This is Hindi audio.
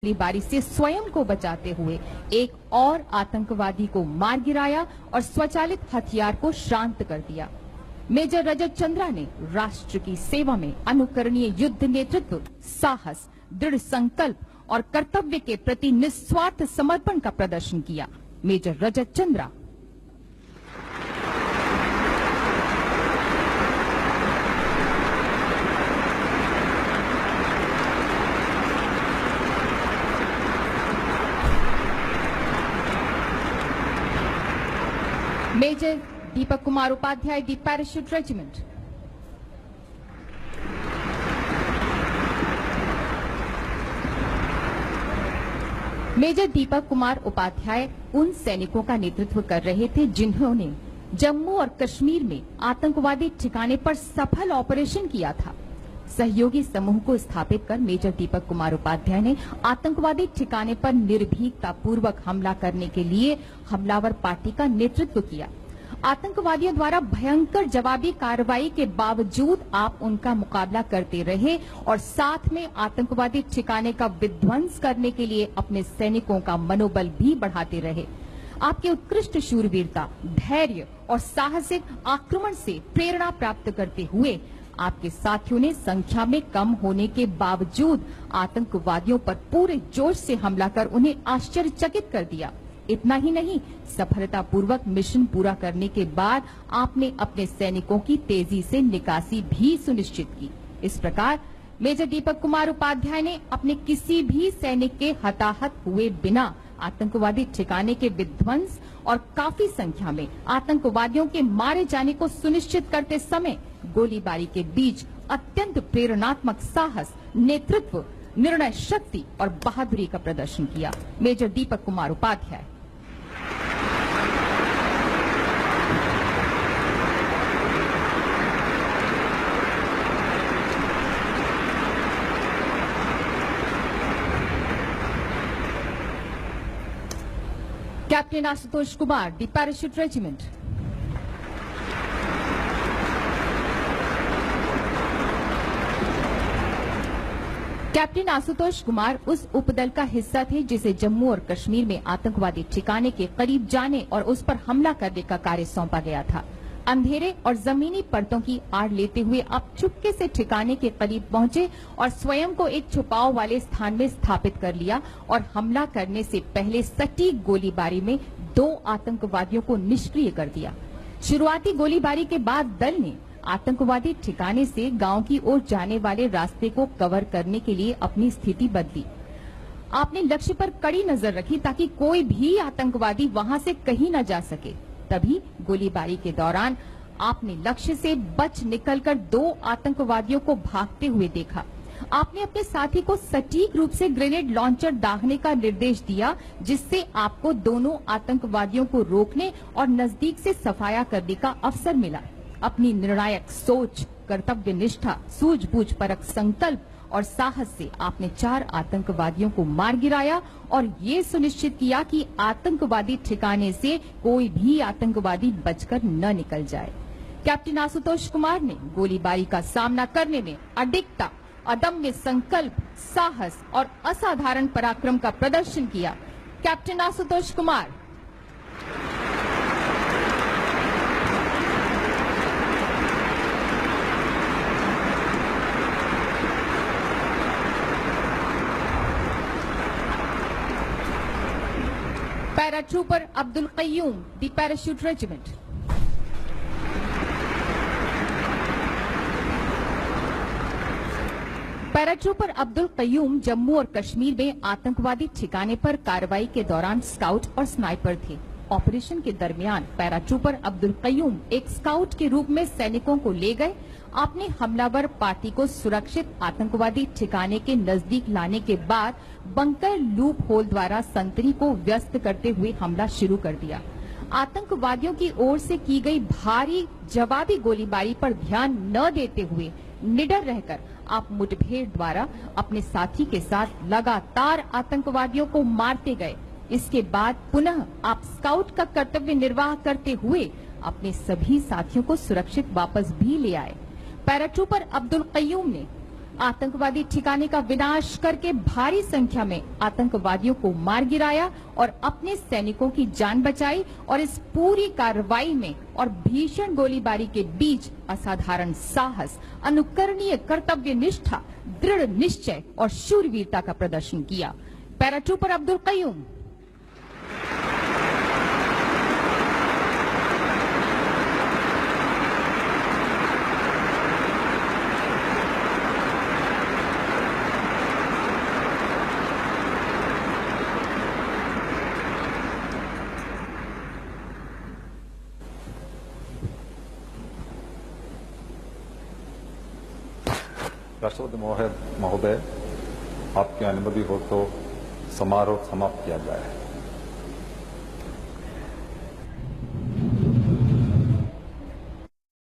गोलीबारी से स्वयं को बचाते हुए एक और आतंकवादी को मार गिराया और स्वचालित हथियार को शांत कर दिया। मेजर रजत चंद्रा ने राष्ट्र की सेवा में अनुकरणीय युद्ध नेतृत्व, साहस, दृढ़ संकल्प और कर्तव्य के प्रति निस्वार्थ समर्पण का प्रदर्शन किया। मेजर रजत चंद्रा। मेजर दीपक कुमार उपाध्याय, दी parachute regiment. Major Deepak Kumar Upadhyay उन सैनिकों का नेतृत्व कर रहे थे जिन्होंने जम्मू और कश्मीर में आतंकवादी ठिकाने पर सफल ऑपरेशन किया था। सहयोगी समूह को स्थापित कर मेजर दीपक कुमार उपाध्याय ने आतंकवादी ठिकाने पर निर्भीकता पूर्वक हमला करने के लिए हमलावर पार्टी का नेतृत्व किया। आतंकवादियों द्वारा भयंकर जवाबी कार्रवाई के बावजूद आप उनका मुकाबला करते रहे और साथ में आतंकवादी ठिकाने का विध्वंस करने के लिए अपने सैनिकों का मनोबल भी बढ़ाते रहे। आपके उत्कृष्ट शूरवीरता, धैर्य और साहसिक आक्रमण से प्रेरणा प्राप्त करते हुए आपके साथियों ने संख्या में कम होने के बावजूद आतंकवादियों पर पूरे जोश से हमला कर उन्हें आश्चर्यचकित कर दिया। इतना ही नहीं, सफलतापूर्वक मिशन पूरा करने के बाद आपने अपने सैनिकों की तेजी से निकासी भी सुनिश्चित की। इस प्रकार मेजर दीपक कुमार उपाध्याय ने अपने किसी भी सैनिक के हताहत हुए बिना आतंकवादी ठिकाने के विध्वंस और काफी संख्या में आतंकवादियों के मारे जाने को सुनिश्चित करते समय गोलीबारी के बीच अत्यंत प्रेरणात्मक साहस, नेतृत्व, निर्णय शक्ति और बहादुरी का प्रदर्शन किया। Major Deepak Kumar Upadhyay. Captain Ashutosh Kumar, the parachute regiment. Captain Ashutosh Kumar उस उपदल का हिस्सा थे जिसे जम्मू और कश्मीर में आतंकवादी ठिकाने के करीब जाने और उस पर हमला करने का कार्य सौंपा गया था। अंधेरे और जमीनी परतों की आड़ लेते हुए आप चुपके से ठिकाने के करीब पहुंचे और स्वयं को एक छुपाव वाले स्थान में स्थापित कर लिया और हमला करने से पहले सटीक गोलीबारी में 2 आतंकवादियों को निष्क्रिय कर दिया। शुरुआती गोलीबारी के बाद दल ने आतंकवादी ठिकाने से गांव की ओर जाने वाले रास्ते को कवर करने के लिए अपनी स्थिति बदली। आपने लक्ष्य पर कड़ी नजर रखी ताकि कोई भी आतंकवादी वहां से कहीं न जा सके। तभी गोलीबारी के दौरान आपने लक्ष्य से बच निकलकर 2 आतंकवादियों को भागते हुए देखा। आपने अपने साथी को सटीक रूप से ग्रेनेड लॉन्चर दागने का निर्देश दिया, जिससे आपको दोनों आतंकवादियों को रोकने और नजदीक से सफाया करने का अवसर मिला। अपनी निर्णायक सोच, कर्तव्य निष्ठा, सूझबूझ परक संकल्प और साहस से आपने 4 आतंकवादियों को मार गिराया और ये सुनिश्चित किया कि आतंकवादी ठिकाने से कोई भी आतंकवादी बचकर न निकल जाए। कैप्टन आशुतोष कुमार ने गोलीबारी का सामना करने में अडिगता, अदम्य संकल्प, साहस और असाधारण पराक्रम का प्रदर्शन किया। Captain Ashutosh Kumar. Paratrooper Abdul Qayyum, the parachute regiment. Paratrooper Abdul Qayyum Jammu और कश्मीर में आतंकवादी ठिकाने पर कार्रवाई के दौरान स्काउट और स्नाइपर थे। ऑपरेशन के दरमियान पैराट्रूपर अब्दुल कय्यूम एक स्काउट के रूप में सैनिकों को ले गए। आपने हमलावर पार्टी को सुरक्षित आतंकवादी ठिकाने के नजदीक लाने के बाद बंकर लूप होल द्वारा संतरी को व्यस्त करते हुए हमला शुरू कर दिया। आतंकवादियों की ओर से की गई भारी जवाबी गोलीबारी पर ध्यान न देते हुए निडर रहकर आप मुठभेड़ द्वारा अपने साथी के साथ लगातार आतंकवादियों को मारते गए। इसके बाद पुनः आप स्काउट का कर्तव्य निर्वाह करते हुए अपने सभी साथियों को सुरक्षित वापस भी ले आए। पैराट्रूपर अब्दुल कय्यूम ने आतंकवादी ठिकाने का विनाश करके भारी संख्या में आतंकवादियों को मार गिराया और अपने सैनिकों की जान बचाई। और इस पूरी कार्रवाई में और भीषण गोलीबारी के बीच असाधारण साहस, अनुकरणीय कर्तव्य निष्ठा, दृढ़ निश्चय और शूरवीरता का प्रदर्शन किया। पैराट्रूपर अब्दुल कयूम। राष्ट्रपति महोदय, आपकी अनुमति हो तो समारोह समाप्त किया जाए।